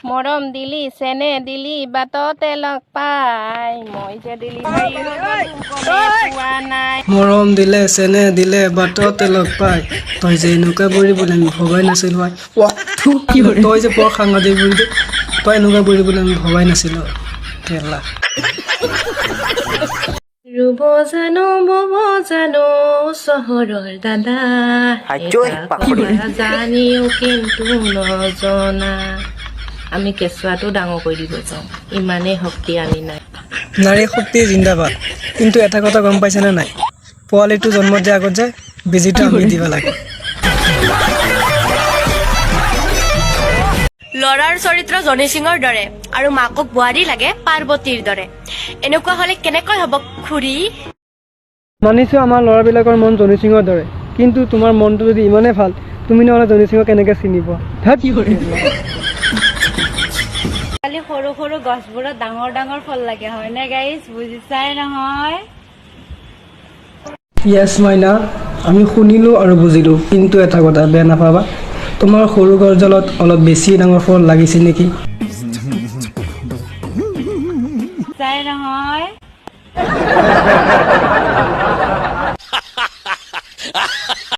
মৰম দিলি চেনে দিলি বাটতে লগ পাই মই যে দিলি পোৱা নাই মৰম দিলে চেনে দিলে বাটতে লগ পাই তই যে এনেকুৱা বুঢ়ী বুলি আমি ভবাই নাছিলো হয় তই যে বৰ সাংঘাতিক বুঢ়ী দে তই এনেকুৱা বুঢ়ী বুলি আমি ভবাই নাছিলো কেলা ৰুব জানো বব জানো চহৰৰ দাদা জানিও কিন্তু নজনা আমি কেঁচুৱাটো ডাঙৰ কৰি দিব যাওঁ ইমানেই শক্তি আমি নাই নাৰী শক্তি জিন্দাবাদ কিন্তু এটা কথা গম পাইছেনে নাই পোৱালিটো জন্ম দিয়াৰ আগত যে বেজীটো আমি দিব লাগে লৰাৰ চৰিত্ৰ জনি সিঙৰ দৰে আৰু মাকক বোৱাৰী লাগে পাৰ্বতীৰ দৰে এনেকুৱা হলে কেনেকৈ হ'ব খুৰী মানিছো আমাৰ ল'ৰাবিলাকৰ মন জনি সিঙৰ দৰে কিন্তু তোমাৰ মনটো যদি ইমানেই ভাল তুমি নহ'লে জনি সিঙক কেনেকৈ চিনি পোৱা খালি সৰু সৰু গছবোৰত ডাঙৰ ডাঙৰ ফল লাগে হয়নে গাইজ বুজিছাই নহয় য়েছ মাইনা আমি শুনিলোঁ আৰু বুজিলোঁ কিন্তু এটা কথা বেয়া নাপাবা তোমাৰ সৰু গছডালত অলপ বেছি ডাঙৰ ফল লাগিছে নেকি চাই নহয়